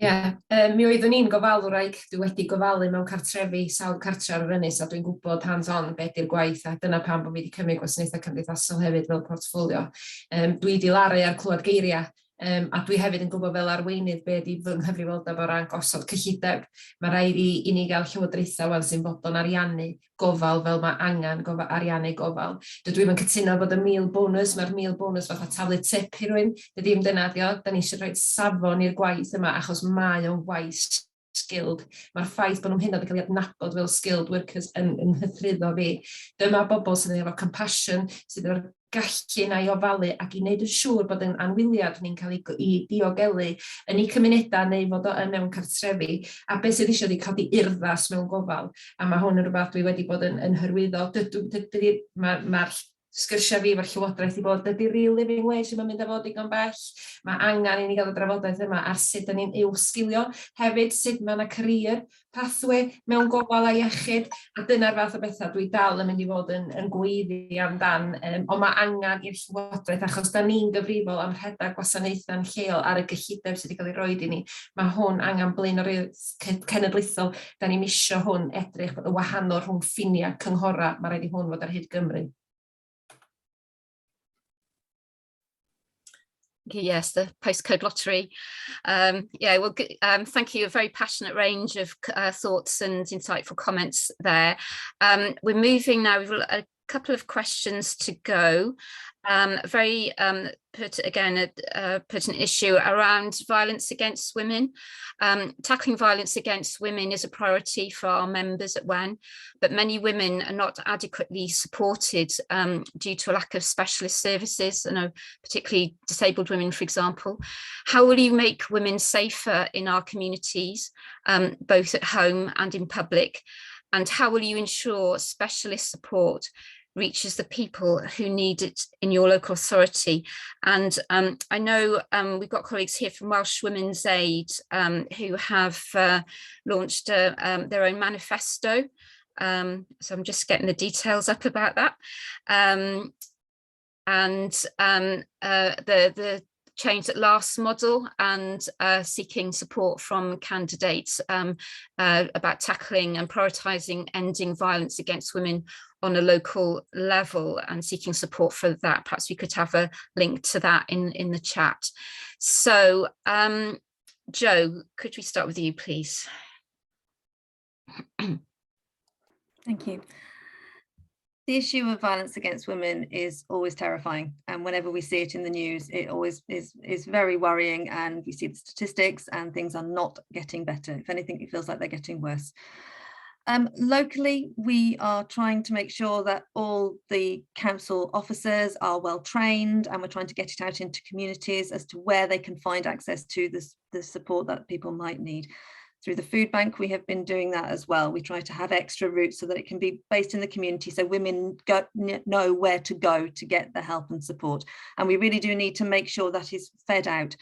Mi oeddwn ni'n gofalwraig, dwi wedi gofalu mewn cartrefi sawl cartre ar yr ynys a dwi'n gwybod hands-on beth yw'r gwaith a dyna pam bod fi wedi cymryd gwasanaethau cymdeithasol hefyd fel portffolio. Dwi wedi laru ar clywed geiriau a dwi hefyd yn gwybod fel arweinydd beth ydy fy nghyfrifoldeb o ran gosod cyllideb. Mae rhaid i ni gael llywodraethau wan sy'n fodlon ariannu gofal fel mae angen ariannu gofal. Dwi ddim yn cytuno bod y 1000 bonus, mae'r 1000 bonus fatha taflu tip i rywun, dydy ddim dyna dio, da ni eisiau rhoi safon i'r gwaith yma achos mae o'n gwaith skilled. Mae'r ffaith bod nhw'n hynod yn cael ei adnabod fel skilled workers yn hythryddo fi. Dyma bobl sydd efo compassion, sydd efo'r gallu na i ofalu ac i wneud yn siŵr bod yn anwyliad ni'n cael ei diogelu yn ei cymunedau neu fod o yn mewn cartrefi a beth sydd eisiau cael ei urddas mewn gofal. A mae hwn yn rhywbeth dwi wedi bod yn hyrwyddo. Mae'r sgyrsiau fi efo'r llywodraeth i bod dydy real living wage yma'n mynd â fod digon bell. Mae angen i ni gael y drafodaeth yma ar sut ni'n uwsgilio, hefyd sut mae yna career pathway mewn gofal a iechyd, a dyna'r fath o bethau dwi dal yn mynd i fod yn gweiddi amdan, ond mae angen i'r llywodraeth achos da ni'n gyfrifol am rhedeg gwasanaethau'n lleol ar y gyllideb sydd wedi cael ei roi i ni. Mae hwn angen blaenoriaeth cenedlaethol, da ni'n isio hwn edrych y wahanol rhwng ffiniau cynghora, mae rhaid i hwn fod ar hyd Gymru. Yes, the postcode lottery. Thank you. A very passionate range of thoughts and insightful comments there. We're moving now. We've got a couple of questions to go. Very pertinent issue around violence against women. Tackling violence against women is a priority for our members at WEN, but many women are not adequately supported due to a lack of specialist services, particularly disabled women, for example. How will you make women safer in our communities, both at home and in public? And how will you ensure specialist support reaches the people who need it in your local authority? And I know we've got colleagues here from Welsh Women's Aid who have launched their own manifesto. So I'm just getting the details up about that. The Change at Last model and seeking support from candidates about tackling and prioritising ending violence against women on a local level and seeking support for that. Perhaps we could have a link to that in the chat. So, Jo, could we start with you, please? Thank you. The issue of violence against women is always terrifying, and whenever we see it in the news, it always is very worrying, and we see the statistics and things are not getting better. If anything, it feels like they're getting worse. Locally, we are trying to make sure that all the council officers are well trained, and we're trying to get it out into communities as to where they can find access to the support that people might need. Through the food bank, we have been doing that as well. We try to have extra routes so that it can be based in the community, so women know where to go to get the help and support. And we really do need to make sure that is fed out.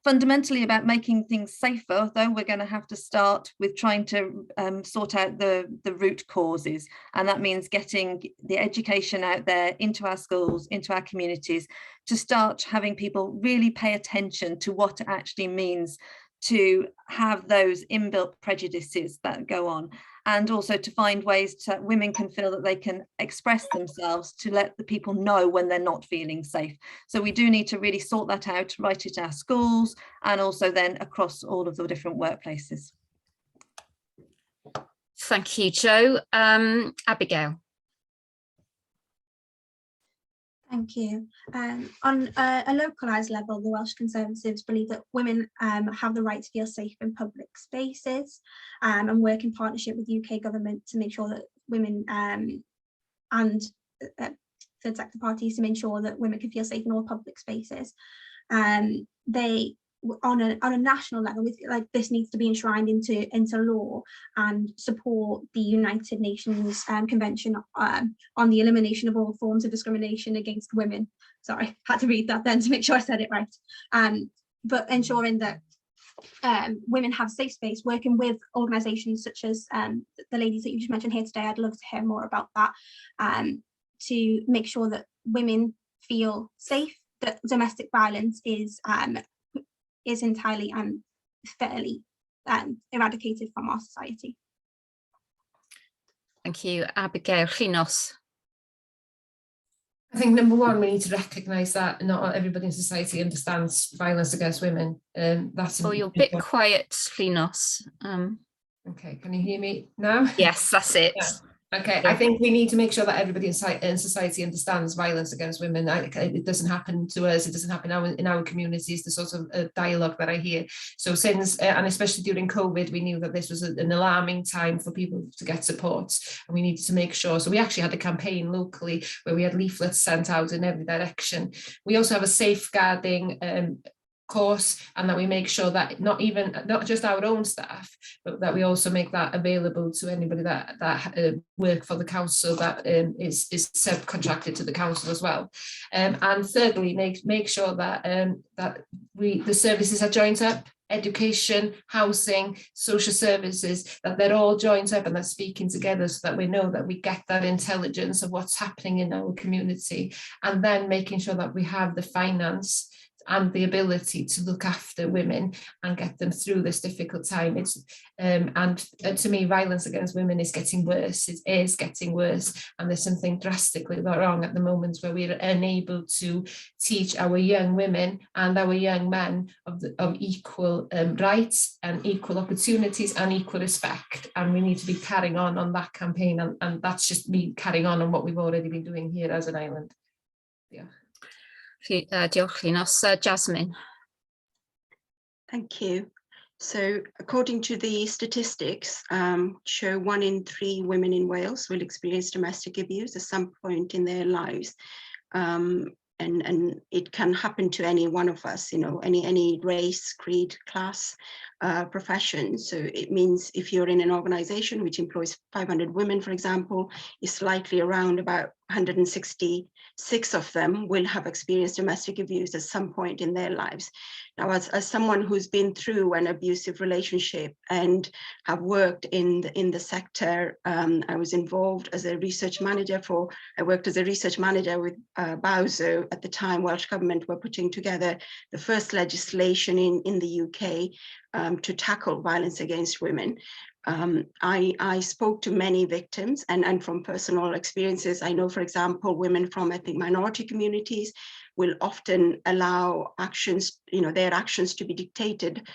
Fundamentally, about making things safer, though, we're going to have to start with trying to sort out the root causes. And that means getting the education out there into our schools, into our communities, to start having people really pay attention to what it actually means to have those inbuilt prejudices that go on, and also to find ways that women can feel that they can express themselves, to let the people know when they're not feeling safe. So we do need to really sort that out, write it in our schools, and also then across all of the different workplaces. Thank you, Jo. Abigail. Thank you. On a localised level, the Welsh Conservatives believe that women have the right to feel safe in public spaces, and work in partnership with the UK government to make sure that women and third sector parties to make sure that women can feel safe in all public spaces. They, on a national level, this needs to be enshrined into law and support the United Nations Convention on the elimination of all forms of discrimination against women. Sorry, had to read that then to make sure I said it right. But ensuring that women have safe space, working with organisations such as the ladies that you just mentioned here today. I'd love to hear more about that, to make sure that women feel safe, that domestic violence is entirely and fairly eradicated from our society. Thank you. Abigail, Llinos. I think number one, we need to recognise that not everybody in society understands violence against women. That's you're a bit quiet, Llinos. Okay, can you hear me now? Yes, that's it. Yeah. Okay, I think we need to make sure that everybody in society understands violence against women. It doesn't happen to us, it doesn't happen in our communities, the sort of dialogue that I hear. So since, and especially during COVID, we knew that this was an alarming time for people to get support, and we needed to make sure. So we actually had a campaign locally where we had leaflets sent out in every direction. We also have a safeguarding course, and that we make sure that not just our own staff, but that we also make that available to anybody that work for the council that is subcontracted to the council as well. And thirdly, make sure that the services are joined up. Education, housing, social services, that they're all joined up and they're speaking together, so that we know that we get that intelligence of what's happening in our community, and then making sure that we have the finance and the ability to look after women and get them through this difficult time. It's and to me, violence against women is getting worse. It is getting worse, and there's something drastically wrong at the moment where we're unable to teach our young women and our young men of equal rights and equal opportunities and equal respect. And we need to be carrying on that campaign, and that's just me carrying on what we've already been doing here as an island. Yeah. Diolch, Llinos. Jasmin. Thank you. So according to the statistics, show 1 in 3 women in Wales will experience domestic abuse at some point in their lives. And it can happen to any one of us, any race, creed, class, profession. So it means if you're in an organization which employs 500 women, for example, it's likely around about 166 of them will have experienced domestic abuse at some point in their lives. Now, as someone who's been through an abusive relationship and have worked in the sector, I was involved as a research manager I worked as a research manager with Bowso at the time. Welsh Government were putting together the first legislation in the UK to tackle violence against women. I spoke to many victims, and from personal experiences, I know, for example, women from ethnic minority communities will often allow actions, their actions to be dictated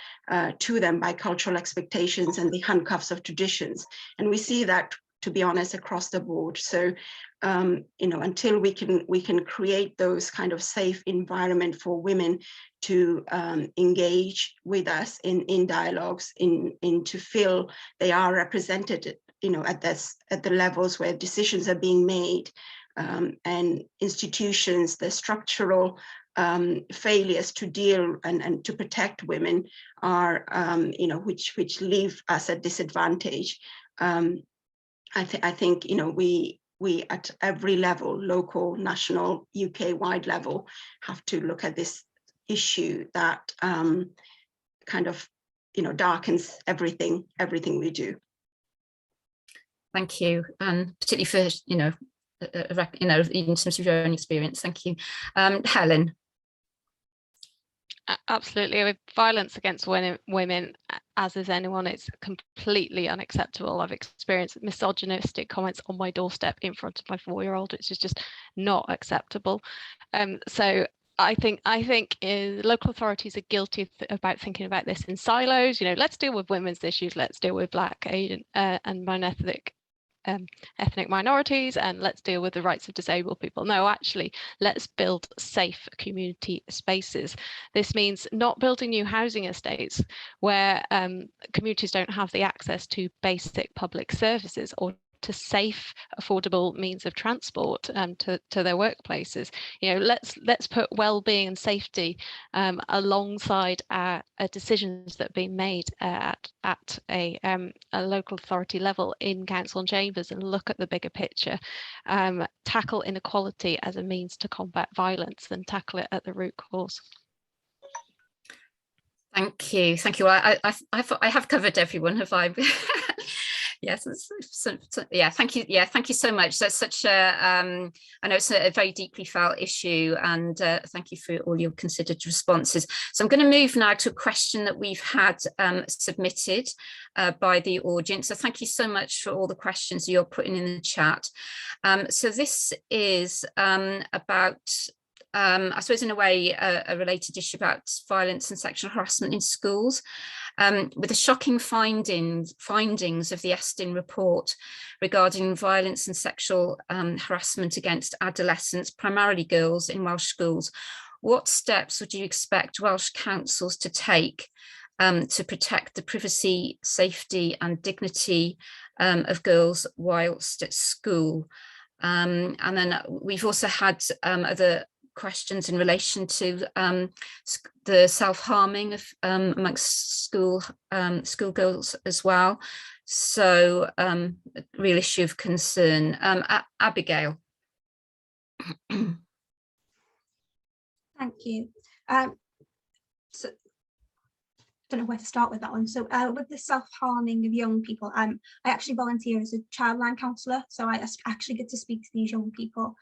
to them by cultural expectations and the handcuffs of traditions. And we see that, to be honest, across the board. So, until we can create those kind of safe environment for women to engage with us in dialogues, to feel they are represented, at the levels where decisions are being made, and institutions, the structural failures to deal and to protect women are, which leave us at disadvantage. I think we at every level, local, national, UK-wide level, have to look at this issue that kind of darkens everything we do. Thank you, and particularly for in terms of your own experience. Thank you, Helen. Absolutely. With violence against women, as is anyone, it's completely unacceptable. I've experienced misogynistic comments on my doorstep in front of my 4-year-old, which is just not acceptable. So I think local authorities are guilty about thinking about this in silos. Let's deal with women's issues. Let's deal with Black, Asian, and non-ethnic ethnic minorities and let's deal with the rights of disabled people. No, actually, let's build safe community spaces. This means not building new housing estates where communities don't have the access to basic public services or to safe, affordable means of transport to their workplaces. You know, let's put well-being and safety alongside decisions that are being made at a local authority level in council and chambers, and look at the bigger picture. Tackle inequality as a means to combat violence, and tackle it at the root cause. Thank you. Well, I have covered everyone, have I? Yes. Yeah. Thank you. Yeah. Thank you so much. That's such a. I know it's a very deeply felt issue, and thank you for all your considered responses. So I'm going to move now to a question that we've had submitted by the audience. So thank you so much for all the questions you're putting in the chat. So this is about. I suppose in a way a related issue about violence and sexual harassment in schools, with the shocking findings of the Estin report regarding violence and sexual harassment against adolescents, primarily girls, in Welsh schools. What steps would you expect Welsh councils to take to protect the privacy, safety and dignity of girls whilst at school? And then we've also had other questions in relation to the self-harming of amongst schoolgirls as well. So a real issue of concern. Abigail. Thank you. So don't know where to start with that one. So with the self-harming of young people, I actually volunteer as a childline counsellor, so I actually get to speak to these young people.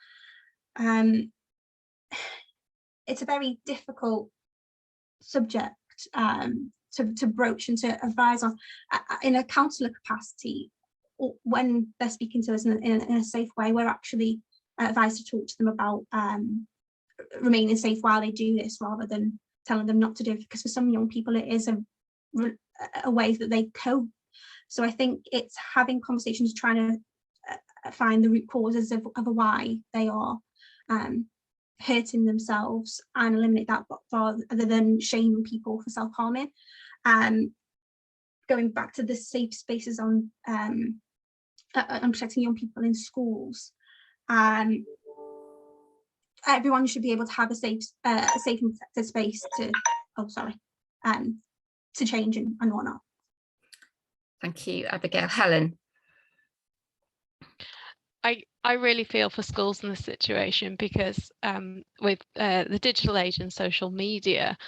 It's a very difficult subject to broach and to advise on in a counsellor capacity. When they're speaking to us in a safe way, we're actually advised to talk to them about remaining safe while they do this, rather than telling them not to do it, because for some young people it is a way that they cope. So I think it's having conversations, trying to find the root causes of why they are hurting themselves, and eliminate that rather than shaming people for self-harming. Going back to the safe spaces on protecting young people in schools, everyone should be able to have a safe and protected space to change and whatnot. Thank you, Abigail. Helen. I really feel for schools in this situation, because with the digital age and social media,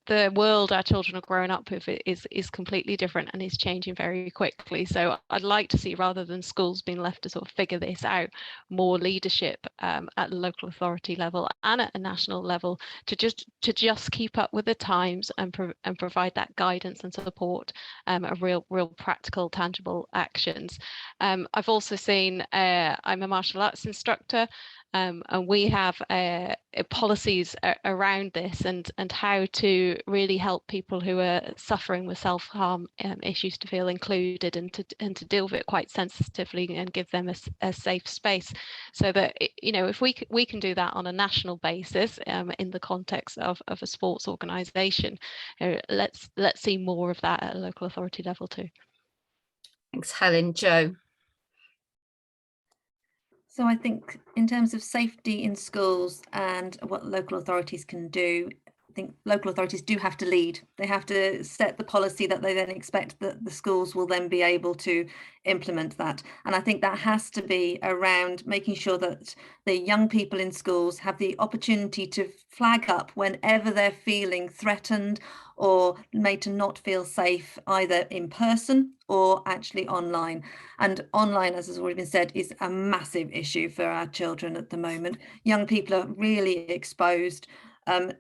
the world our children are growing up with is completely different and is changing very quickly. So I'd like to see, rather than schools being left to sort of figure this out, more leadership at the local authority level and at a national level to just keep up with the times and provide that guidance and support of real practical, tangible actions. I've also seen, I'm a martial arts instructor, and we have policies around this and how to really help people who are suffering with self-harm issues to feel included and to deal with it quite sensitively and give them a safe space, so that, you know, if we can do that on a national basis in the context of a sports organisation, let's see more of that at a local authority level too. Thanks, Helen. Jo. So I think in terms of safety in schools and what local authorities can do, I think local authorities do have to lead. They have to set the policy that they then expect that the schools will then be able to implement that. And I think that has to be around making sure that the young people in schools have the opportunity to flag up whenever they're feeling threatened or made to not feel safe, either in person or actually online. And online, as has already been said, is a massive issue for our children at the moment. Young people are really exposed. I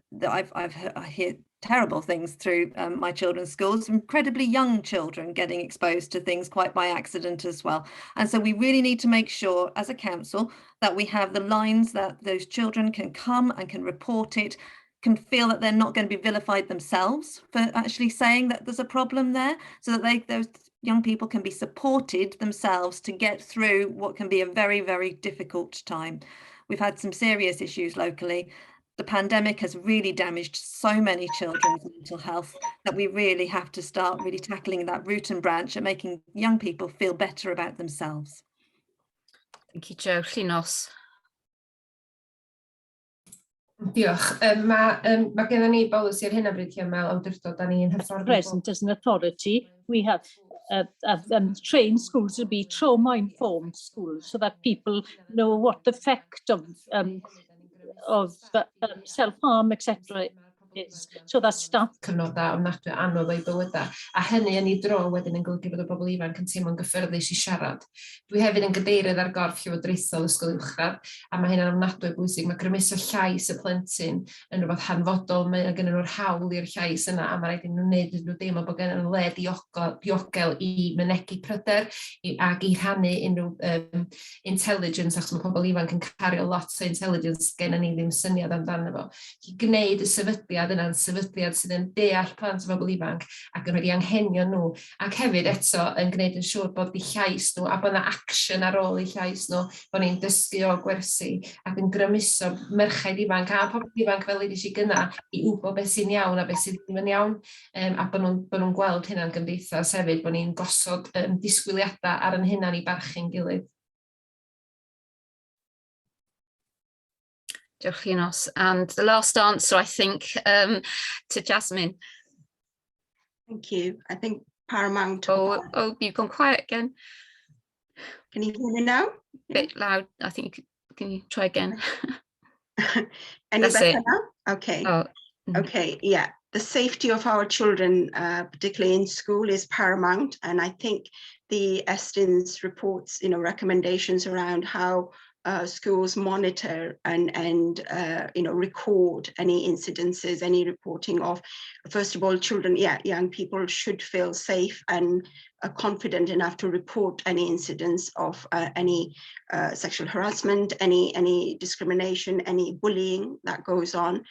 hear terrible things through my children's schools, incredibly young children getting exposed to things quite by accident as well. And so we really need to make sure as a council that we have the lines that those children can come and can report it, can feel that they're not going to be vilified themselves for actually saying that there's a problem there, so that those young people can be supported themselves to get through what can be a very, very difficult time. We've had some serious issues locally. The pandemic has really damaged so many children's mental health that we really have to start really tackling that root and branch and making young people feel better about themselves. Thank you, Jo. Llinos. Diolch. Mae gennym ni bolisi ar hyn o bryd lle mae awdurdod da ni'n hyfforddi. Present as an authority, we have trained schools to be trauma-informed schools so that people know what the effect of self-harm, etc. is, so that staff cyfnod da ofnadwy anodd o'i bywyda, a hynny yn ei dro wedyn yn golygu bod y bobl ifanc yn teimlo'n gyffyrddus i siarad. Dwi hefyd yn gadeirydd ar gorff llywodraethol ysgol uwchradd, a mae hynny'n ofnadwy bwysig. Mae grymuso llais y plentyn yn rhywbeth hanfodol, mae gennyn nhw'r hawl i'r llais yna, a mae rhaid i nhw wneud nhw deimlo bod gennyn nhw le diogel i mynegu pryder ac i rhannu unrhyw intelligence, achos mae pobl ifanc yn cario lot o intelligence gennyn ni ddim syniad amdano fo. I gwneud y sefydliad yna'n sefydliad sydd yn deall plant o bobl ifanc ac yn rhoi anghenion nhw, ac hefyd eto yn gwneud yn siŵr bod eu llais nhw a bod yna action ar ôl eu llais nhw, bod ni'n dysgu o gwersi ac yn grymuso merchaid ifanc a pobl ifanc fel ydych chi gyna i wybod beth sy'n iawn a beth sydd ddim yn iawn, a bod nhw'n gweld hynna'n gymdeithas hefyd, bod ni'n gosod disgwyliadau ar yn hynna'n i barchu'n gilydd. Diolch, Llinos. And the last answer, I think, to Jasmin. Thank you. I think paramount. Oh, you've gone quiet again. Can you hear me now? Bit loud. I think can you try again? Any That's better it. now? Okay. Oh. Okay. Yeah. The safety of our children, particularly in school, is paramount. And I think the Hustings reports, recommendations around how schools monitor and record any incidences, any reporting of, first of all, children, young people should feel safe and confident enough to report any incidents of any sexual harassment, any discrimination, any bullying that goes on,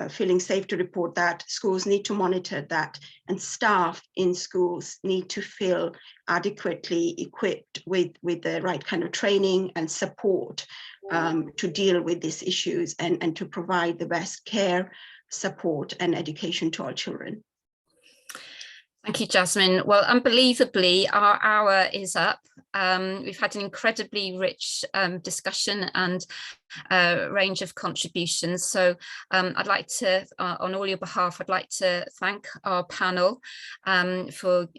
feeling safe to report that. Schools need to monitor that, and staff in schools need to feel adequately equipped with the right kind of training and support to deal with these issues and to provide the best care, support and education to our children. Thank you, Jasmin. Well, unbelievably, our hour is up. We've had an incredibly rich discussion and range of contributions. So I'd like to, on all your behalf, I'd like to thank our panel for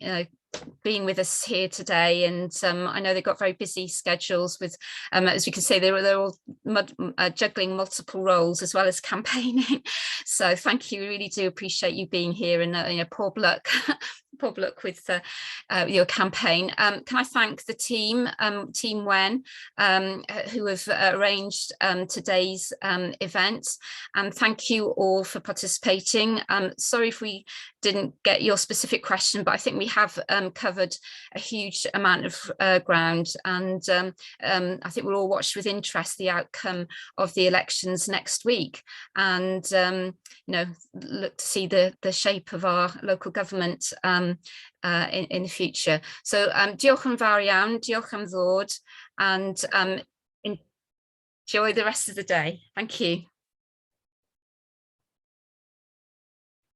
being with us here today, and I know they've got very busy schedules with, as we can see, they're all juggling multiple roles as well as campaigning. So thank you, we really do appreciate you being here, and poor luck with your campaign. Can I thank the team, Team Wen, who have arranged today's event, and thank you all for participating. Sorry if we didn't get your specific question, but I think we have covered a huge amount of ground, and I think we'll all watch with interest the outcome of the elections next week, and look to see the shape of our local government in the future. So diolch yn fawr iawn, diolch am ddod, and enjoy the rest of the day. Thank you.